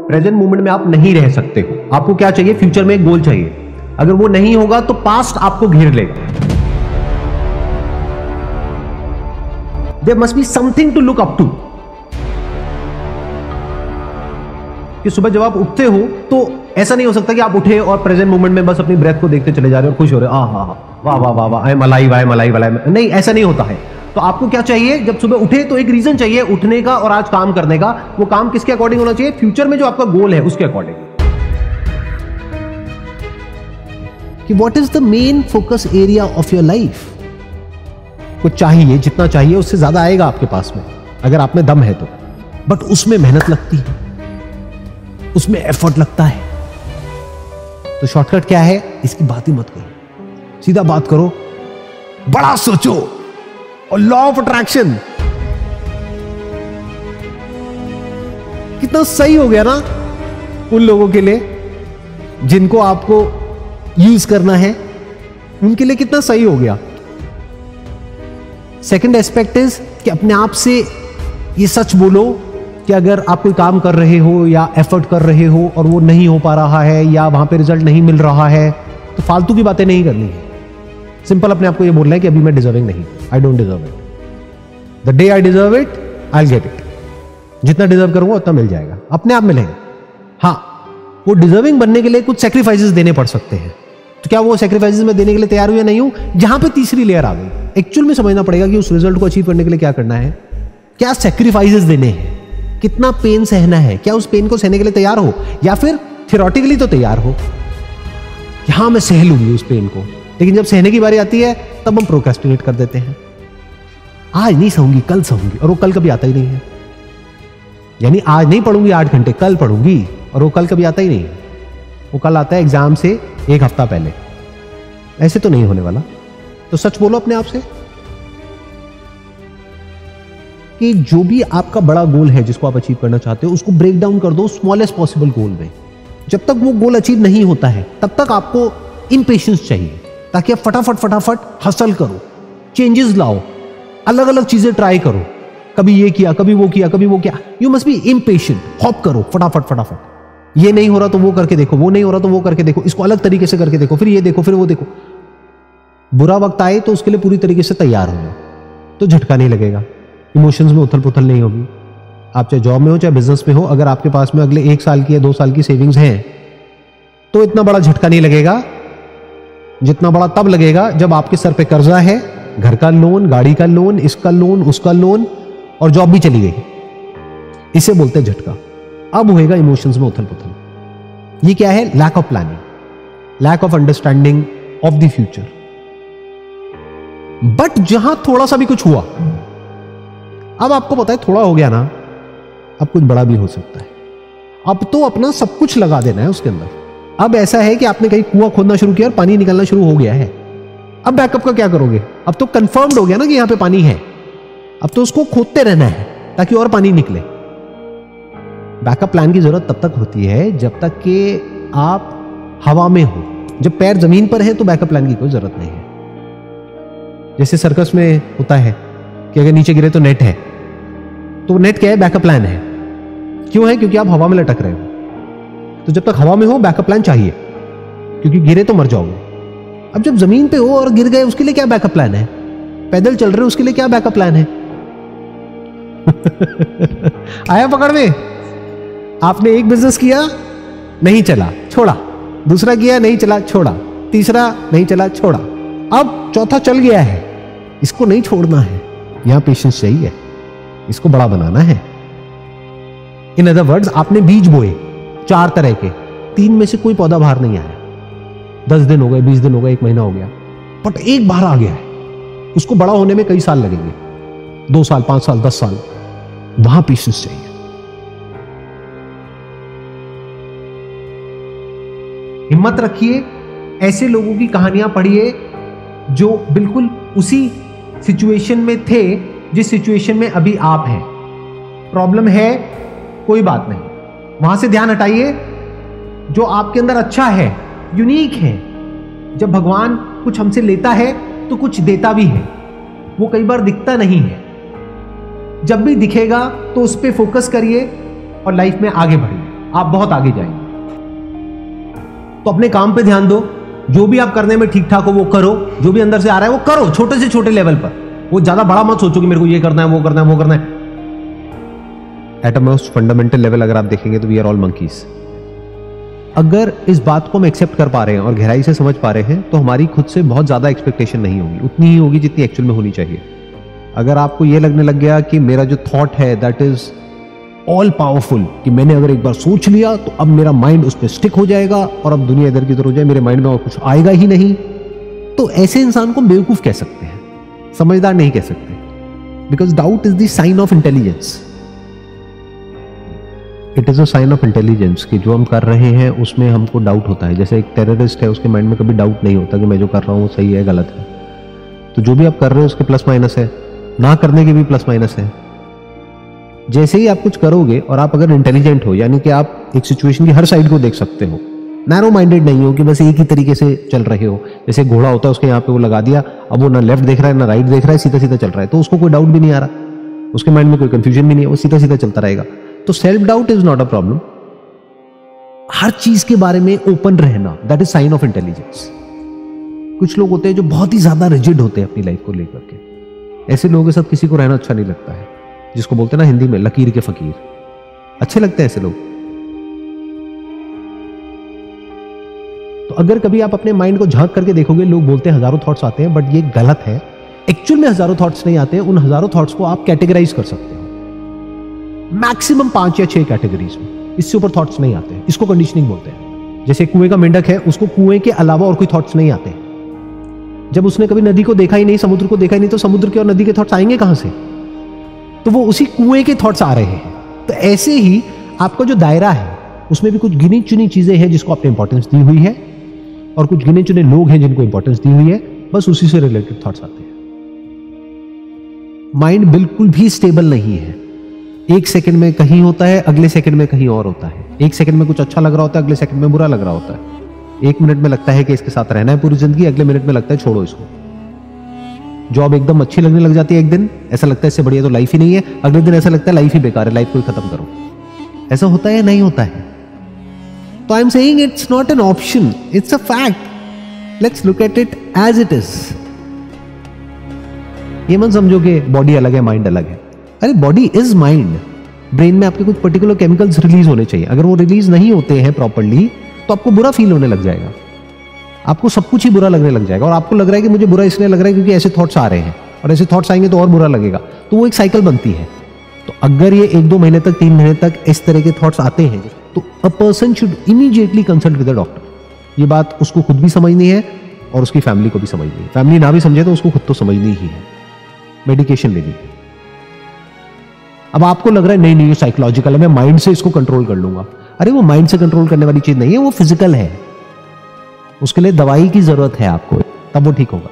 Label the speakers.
Speaker 1: Present moment में आप नहीं रह सकते हो। आपको क्या चाहिए? फ्यूचर में एक गोल चाहिए। अगर वो नहीं होगा तो पास्ट आपको घेर लेगा। There must be something to look up to. कि सुबह जब आप उठते हो तो ऐसा नहीं हो सकता कि आप उठे और प्रेजेंट मोमेंट में बस अपनी ब्रेथ को देखते चले जा रहे हो और खुश हो रहे हो, वाह वाह वाह वाह, I am alive, I am alive, alive. नहीं, ऐसा नहीं होता है। तो आपको क्या चाहिए? जब सुबह उठे तो एक रीजन चाहिए उठने का और आज काम करने का। वो काम किसके अकॉर्डिंग होना चाहिए? फ्यूचर में जो आपका गोल है उसके अकॉर्डिंग। कि what is the main focus area of your life. कुछ चाहिए, जितना चाहिए उससे ज्यादा आएगा आपके पास में अगर आप में दम है तो, बट उसमें मेहनत लगती है, उसमें एफर्ट लगता है। तो शॉर्टकट क्या है? इसकी बात ही मत करो, सीधा बात करो, बड़ा सोचो। और लॉ ऑफ अट्रैक्शन कितना सही हो गया ना उन लोगों के लिए जिनको आपको यूज करना है, उनके लिए कितना सही हो गया। सेकंड एस्पेक्ट इज कि अपने आप से ये सच बोलो कि अगर आप कोई काम कर रहे हो या एफर्ट कर रहे हो और वो नहीं हो पा रहा है या वहां पे रिजल्ट नहीं मिल रहा है तो फालतू की बातें नहीं करनी है। सिंपल अपने आप को ये बोलना है कि अभी मैं डिजर्विंग नहीं, I don't deserve it. The day I deserve it I will get it. जितना डिजर्व करूंगा उतना मिल जाएगा, अपने आप मिलेगा। हाँ, वो डिजर्विंग बनने के लिए कुछ सेक्रीफाइसेस देने पड़ सकते हैं। तो क्या वो सेक्रीफाइसेस में देने के लिए तैयार हूं या नहीं हूं? जहां पे तीसरी लेयर आ गई, एक्चुअल में समझना पड़ेगा कि उस रिजल्ट को अचीव करने के लिए क्या करना है, क्या सेक्रीफाइसेस देने हैं, कितना पेन सहना है, क्या उस पेन को सहने के लिए तैयार हो, या फिर थियोरेटिकली तो तैयार हो कि हाँ मैं सह लूंगी उस पेन को, लेकिन जब सहने की बारी आती है तब हम प्रोक्रेस्टिनेट कर देते हैं। आज नहीं सहूंगी, कल सहूंगी, और वो कल कभी आता ही नहीं है। यानी आज नहीं पढ़ूंगी 8 घंटे, कल पढ़ूंगी, और वो कल कभी आता ही नहीं है। वो कल आता है एग्जाम से 1 हफ्ता पहले। ऐसे तो नहीं होने वाला। तो सच बोलो अपने आप से कि जो भी आपका बड़ा गोल है जिसको आप अचीव करना चाहते हो उसको ब्रेक डाउन कर दो स्मॉलेस्ट पॉसिबल गोल में। जब तक वो गोल अचीव नहीं होता है तब तक आपको इम्पेशेंस चाहिए, ताकि आप फटाफट हसल करो, चेंजेस लाओ, अलग अलग चीजें ट्राई करो। कभी ये किया, कभी वो किया, कभी वो किया। You must be impatient. Hop करो फटाफट। ये नहीं हो रहा तो वो करके देखो, वो नहीं हो रहा तो वो करके देखो, इसको अलग तरीके से करके देखो, फिर ये देखो, फिर वो देखो। बुरा वक्त आए तो उसके लिए पूरी तरीके से तैयार हो जाओ, तो झटका नहीं लगेगा, इमोशंस में उथल पुथल नहीं होगी। आप चाहे जॉब में हो चाहे बिजनेस में हो, अगर आपके पास में अगले 1 साल की या 2 साल की सेविंग्स हैं तो इतना बड़ा झटका नहीं लगेगा। जितना बड़ा तब लगेगा जब आपके सर पे कर्जा है, घर का लोन, गाड़ी का लोन, इसका लोन, उसका लोन, और जॉब भी चली गई। इसे बोलते हैं झटका। अब होएगा इमोशंस में उथल पुथल। ये क्या है? Lack of planning, lack of understanding of the future. But जहां थोड़ा सा भी कुछ हुआ, अब आपको पता है थोड़ा हो गया ना, अब कुछ बड़ा भी हो सकता है। अब तो अपना सब कुछ लगा देना है उसके अंदर। अब ऐसा है कि आपने कहीं कुआं खोदना शुरू किया और पानी निकलना शुरू हो गया है। अब बैकअप का क्या करोगे? अब तो कंफर्म्ड हो गया ना कि यहां पे पानी है। अब तो उसको खोदते रहना है ताकि और पानी निकले। बैकअप प्लान की जरूरत तब तक होती है जब तक कि आप हवा में हो। जब पैर जमीन पर है तो बैकअप प्लान की कोई जरूरत नहीं है। जैसे सर्कस में होता है कि अगर नीचे गिरे तो नेट है, तो नेट क्या है? बैकअप प्लान है। क्यों है? क्योंकि आप हवा में लटक रहे हो। तो जब तक हवा में हो बैकअप प्लान चाहिए, क्योंकि गिरे तो मर जाओगे। अब जब जमीन पे हो और गिर गए, उसके लिए क्या बैकअप प्लान है? पैदल चल रहे हो, उसके लिए क्या बैकअप प्लान है? आया पकड़ में? आपने एक बिजनेस किया, नहीं चला, छोड़ा। दूसरा किया, नहीं चला, छोड़ा। तीसरा नहीं चला, छोड़ा। अब चौथा चल गया है, इसको नहीं छोड़ना है। यहां पेशेंस चाहिए, इसको बड़ा बनाना है। इन अदर वर्ड्स, आपने बीज बोए 4 तरह के, 3 में से कोई पौधा बाहर नहीं आया। 10 दिन हो गए, 20 दिन हो गए, 1 महीना हो गया, बट एक बाहर आ गया है। उसको बड़ा होने में कई साल लगेंगे, 2 साल, 5 साल, 10 साल। वहां पेशेंस चाहिए। हिम्मत रखिए, ऐसे लोगों की कहानियां पढ़िए जो बिल्कुल उसी सिचुएशन में थे जिस सिचुएशन में अभी आप हैं। प्रॉब्लम है, कोई बात नहीं, वहां से ध्यान हटाइए। जो आपके अंदर अच्छा है, यूनिक है। जब भगवान कुछ हमसे लेता है तो कुछ देता भी है। वो कई बार दिखता नहीं है। जब भी दिखेगा तो उस पर फोकस करिए और लाइफ में आगे बढ़िए। आप बहुत आगे जाएंगे। तो अपने काम पे ध्यान दो, जो भी आप करने में ठीक ठाक हो वो करो, जो भी अंदर से आ रहा है वो करो, छोटे से छोटे लेवल पर। वो ज्यादा बड़ा मत सोचो कि मेरे को ये करना है, वो करना है, वो करना है। At a most fundamental level अगर आप देखेंगे तो वी आर ऑल मंकीज। अगर इस बात को हम एक्सेप्ट कर पा रहे हैं और गहराई से समझ पा रहे हैं तो हमारी खुद से बहुत ज्यादा एक्सपेक्टेशन नहीं होगी, उतनी ही होगी जितनी एक्चुअल में होनी चाहिए। अगर आपको यह लगने लग गया कि मेरा जो थॉट है दैट इज ऑल पावरफुल, कि मैंने अगर एक बार सोच लिया तो अब मेरा माइंड उस पर स्टिक हो जाएगा और अब दुनिया इधर की उधर हो जाए, मेरे माइंड में और कुछ आएगा ही नहीं, तो ऐसे इंसान को बेवकूफ कह सकते हैं, समझदार नहीं कह सकते। Because doubt is the sign of intelligence. It is a sign of intelligence कि जो हम कर रहे हैं उसमें हमको डाउट होता है। जैसे एक टेररिस्ट है, उसके माइंड में कभी डाउट नहीं होता कि मैं जो कर रहा हूँ सही है गलत है। तो जो भी आप कर रहे हो उसके प्लस माइनस है, ना करने के भी प्लस माइनस है। जैसे ही आप कुछ करोगे और आप अगर इंटेलिजेंट हो, यानी कि आप एक सिचुएशन की हर साइड को देख सकते हो, नैरो माइंडेड नहीं हो कि बस एक ही तरीके से चल रहे हो। जैसे घोड़ा होता है, उसके यहाँ पे वो लगा दिया, अब वो ना लेफ्ट देख रहा है ना राइट देख रहा है, सीधा सीधा चल रहा है, तो उसको कोई डाउट भी नहीं आ रहा, उसके माइंड में कोई कंफ्यूजन भी नहीं है, वो सीधा सीधा चलता रहेगा। तो self doubt is not a problem. हर चीज के बारे में ओपन रहना, that is sign of intelligence. कुछ लोग होते हैं जो बहुत ही ज्यादा रिजिड होते हैं अपनी लाइफ को लेकर के। ऐसे लोगों के साथ किसी को रहना अच्छा नहीं लगता है, जिसको बोलते हैं ना हिंदी में लकीर के फकीर। अच्छे लगते हैं ऐसे लोग। तो अगर कभी आप अपने माइंड को झांक करके देखोगे, लोग बोलते हैं हजारों थॉट्स आते हैं, बट ये गलत है। एक्चुअल में हजारों थॉट्स नहीं आते हैं। उन हजारों थॉट्स को आप कैटेगराइज कर सकते हो मैक्सिमम 5 या 6 कैटेगरीज में, इससे ऊपर थॉट्स नहीं आते हैं। इसको कंडीशनिंग बोलते हैं। जैसे कुएं का मेंढक है, उसको कुएं के अलावा और कोई थॉट्स नहीं आते। जब उसने कभी नदी को देखा ही नहीं, समुद्र को देखा ही नहीं, तो समुद्र के और नदी के थॉट्स आएंगे कहां से? तो वो उसी कुएं के थॉट्स आ रहे हैं। तो ऐसे ही आपका जो दायरा है उसमें भी कुछ गिनी चुनी चीजें हैं जिसको आपने इंपॉर्टेंस दी हुई है, और कुछ गिने चुने लोग हैं जिनको इंपॉर्टेंस दी हुई है। बस उसी से रिलेटेड थॉट्स आते हैं। माइंड बिल्कुल भी स्टेबल नहीं है। एक सेकंड में कहीं होता है, अगले सेकंड में कहीं और होता है। एक सेकंड में कुछ अच्छा लग रहा होता है, अगले सेकंड में बुरा लग रहा होता है। एक मिनट में लगता है कि इसके साथ रहना है पूरी जिंदगी, अगले मिनट में लगता है छोड़ो इसको। जॉब एकदम अच्छी लगने लग जाती है, एक दिन ऐसा लगता है इससे बढ़िया तो लाइफ ही नहीं है, अगले दिन ऐसा लगता है लाइफ ही बेकार है, लाइफ को ही खत्म करो। ऐसा होता है या नहीं होता है? तो I am saying it's not an option, it's a fact. Let's look at it as it is. ये मत समझो कि बॉडी अलग है माइंड अलग है। अरे बॉडी इज माइंड। ब्रेन में आपके कुछ पर्टिकुलर केमिकल्स रिलीज होने चाहिए। अगर वो रिलीज नहीं होते हैं प्रॉपर्ली तो आपको बुरा फील होने लग जाएगा, आपको सब कुछ ही बुरा लगने लग जाएगा। और आपको लग रहा है कि मुझे बुरा इसलिए लग रहा है क्योंकि ऐसे थॉट्स आ रहे हैं, और ऐसे थॉट्स आएंगे तो और बुरा लगेगा। तो वो एक साइकिल बनती है। तो अगर ये 1-2 महीने तक 3 महीने तक इस तरह के थॉट्स आते हैं तो a person should immediately consult with a doctor. ये बात उसको खुद भी समझनी है और उसकी फैमिली को भी समझनी है। फैमिली ना भी समझे तो उसको खुद तो समझनी ही है, मेडिकेशन लेनी है। अब आपको लग रहा है नहीं ये साइकोलॉजिकल है, मैं माइंड से इसको कंट्रोल कर लूंगा। अरे वो माइंड से कंट्रोल करने वाली चीज नहीं है, वो फिजिकल है। उसके लिए दवाई की जरूरत है आपको, तब वो ठीक होगा।